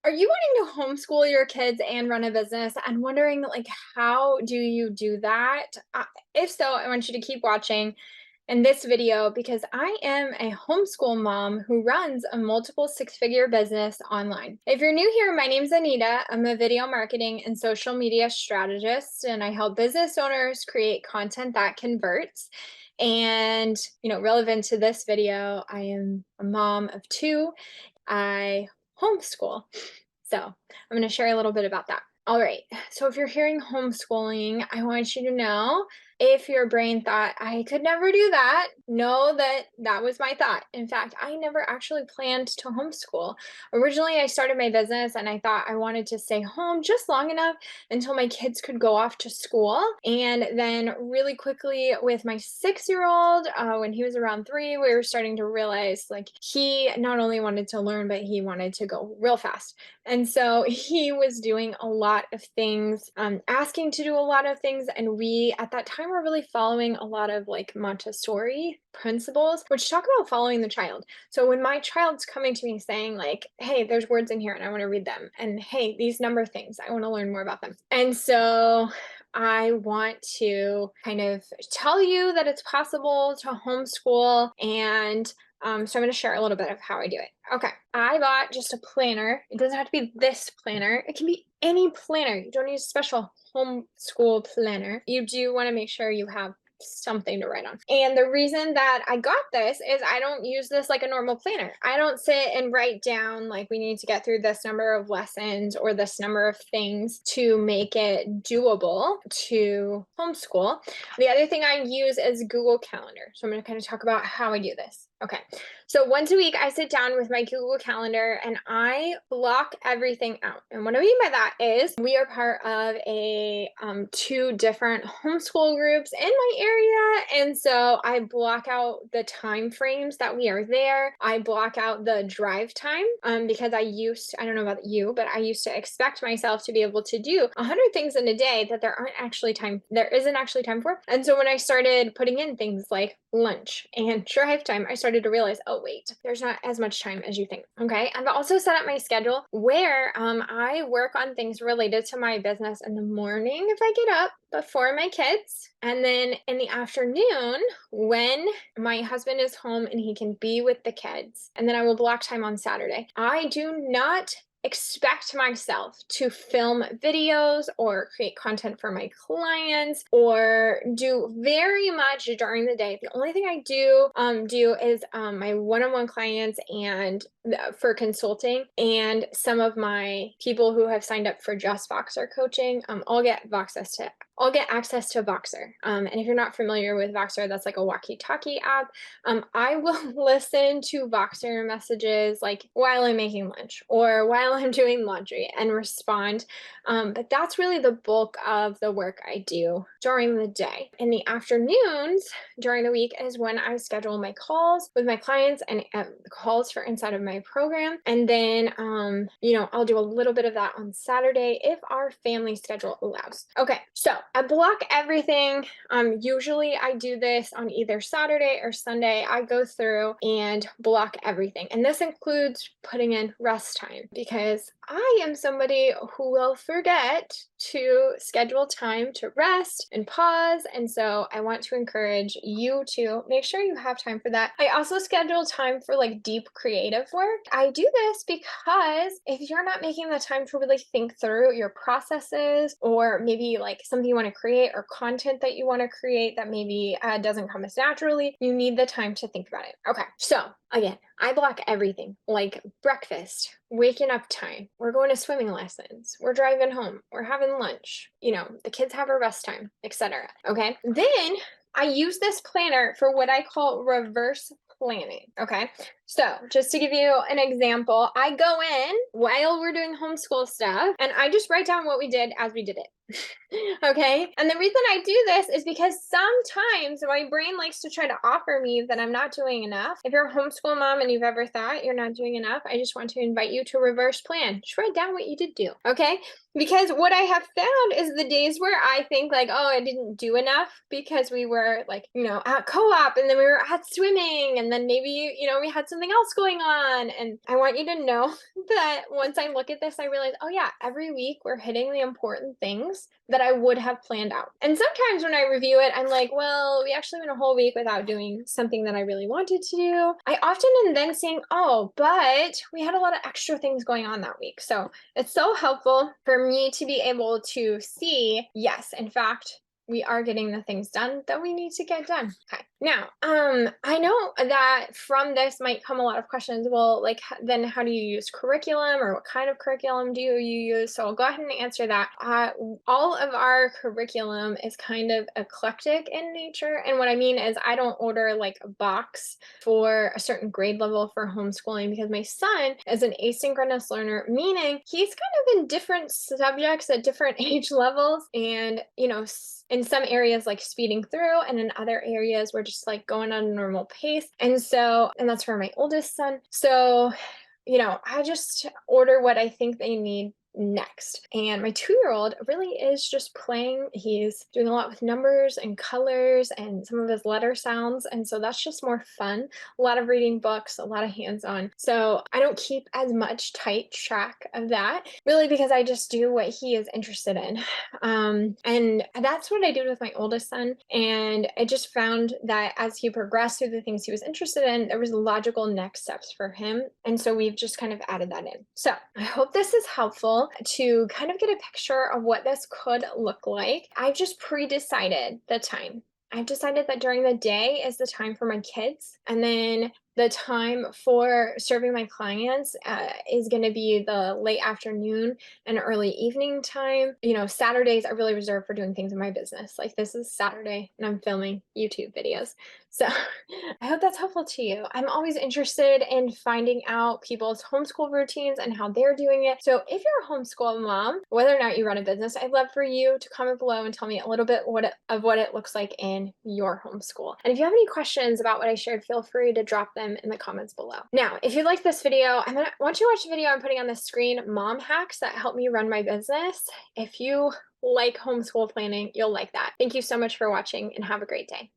Are you wanting to homeschool your kids and run a business and wondering how do you do that? If so, I want you to keep watching in this video because I am a homeschool mom who runs a multiple six-figure business online. If you're new here, my name's Anita. I'm a video marketing and social media strategist, and I help business owners create content that converts. And, relevant to this video, I am a mom of two. I homeschool. So I'm going to share a little bit about that. All right. So if you're hearing homeschooling, I want you to know if your brain thought, I could never do that, know that that was my thought. In fact, I never actually planned to homeschool. Originally, I started my business and I thought I wanted to stay home just long enough until my kids could go off to school. And then, really quickly, with my 6 year old, when he was around 3, we were starting to realize he not only wanted to learn, but he wanted to go real fast. And so he was doing a lot of things, asking to do a lot of things. And we, at that time, were really following a lot of Montessori principles, which talk about following the child. So when my child's coming to me saying, hey, there's words in here and I want to read them. And hey, these number things, I want to learn more about them. And so I want to kind of tell you that it's possible to homeschool, and so I'm going to share a little bit of how I do it. Okay. I bought just a planner. It doesn't have to be this planner. It can be any planner. You don't need a special homeschool planner. You do want to make sure you have something to write on. And the reason that I got this is I don't use this like a normal planner. I don't sit and write down we need to get through this number of lessons or this number of things to make it doable to homeschool. The other thing I use is Google Calendar. So I'm going to kind of talk about how I do this. Okay. So once a week, I sit down with my Google Calendar and I block everything out. And what I mean by that is we are part of a 2 different homeschool groups in my area. And so I block out the time frames that we are there. I block out the drive time because I don't know about you, but I used to expect myself to be able to do 100 things in a day that there isn't actually time for. And so when I started putting in things like lunch and drive time, I started to realize, oh wait, there's not as much time as you think. Okay. I've also set up my schedule where I work on things related to my business in the morning if I get up before my kids. And then in the afternoon when my husband is home and he can be with the kids. And then I will block time on Saturday. I do not expect myself to film videos or create content for my clients or do very much during the day. The only thing I do is my one-on-one clients and for consulting, and some of my people who have signed up for just Voxer coaching, I'll get access to Voxer. And if you're not familiar with Voxer, that's like a walkie-talkie app. I will listen to Voxer messages while I'm making lunch or while I'm doing laundry and respond. But that's really the bulk of the work I do during the day. In the afternoons during the week is when I schedule my calls with my clients and calls for inside of my program. And then, I'll do a little bit of that on Saturday if our family schedule allows. Okay, so I block everything. Usually I do this on either Saturday or Sunday. I go through and block everything. And this includes putting in rest time because I am somebody who will forget to schedule time to rest and pause. And so I want to encourage you to make sure you have time for that. I also schedule time for deep creative work. I do this because if you're not making the time to really think through your processes or maybe something you want to create or content that you want to create that maybe doesn't come as naturally, you need the time to think about it. Okay. So again, I block everything like breakfast, waking up time. We're going to swimming lessons. We're driving home. We're having lunch. The kids have a rest time, etc. Okay. Then I use this planner for what I call reverse planning. Okay. So just to give you an example, I go in while we're doing homeschool stuff and I just write down what we did as we did it. Okay. And the reason I do this is because sometimes my brain likes to try to offer me that I'm not doing enough. If you're a homeschool mom and you've ever thought you're not doing enough, I just want to invite you to reverse plan. Just write down what you did do. Okay. Because what I have found is the days where I think oh, I didn't do enough because we were at co-op and then we were at swimming and then maybe, we had some something else going on. And I want you to know that once I look at this, I realize, oh yeah, every week we're hitting the important things that I would have planned out. And sometimes when I review it, I'm like, well, we actually went a whole week without doing something that I really wanted to do. I often am then saying, oh, but we had a lot of extra things going on that week. So it's so helpful for me to be able to see, yes, in fact, we are getting the things done that we need to get done. Okay. Now, I know that from this might come a lot of questions. Well, like, then how do you use curriculum, or what kind of curriculum do you use? So I'll go ahead and answer that. All of our curriculum is kind of eclectic in nature. And what I mean is, I don't order like a box for a certain grade level for homeschooling, because my son is an asynchronous learner, meaning he's kind of in different subjects at different age levels. And, in some areas, like speeding through, and in other areas, we're just like going on a normal pace. And that's for my oldest son. So, I just order what I think they need next. And my 2-year-old really is just playing. He's doing a lot with numbers and colors and some of his letter sounds. And so that's just more fun. A lot of reading books, a lot of hands-on. So I don't keep as much tight track of that, really, because I just do what he is interested in. And that's what I did with my oldest son. And I just found that as he progressed through the things he was interested in, there was logical next steps for him. And so we've just kind of added that in. So I hope this is helpful to kind of get a picture of what this could look like. I've just pre-decided the time. I've decided that during the day is the time for my kids, and then the time for serving my clients is going to be the late afternoon and early evening time. Saturdays are really reserved for doing things in my business. Like, this is Saturday and I'm filming YouTube videos. So I hope that's helpful to you. I'm always interested in finding out people's homeschool routines and how they're doing it. So if you're a homeschool mom, whether or not you run a business, I'd love for you to comment below and tell me a little bit of what it looks like in your homeschool. And if you have any questions about what I shared, feel free to drop them in the comments below. Now, if you like this video, want you to watch the video I'm putting on the screen, Mom Hacks That Help Me Run My Business. If you like homeschool planning, you'll like that. Thank you so much for watching, and have a great day.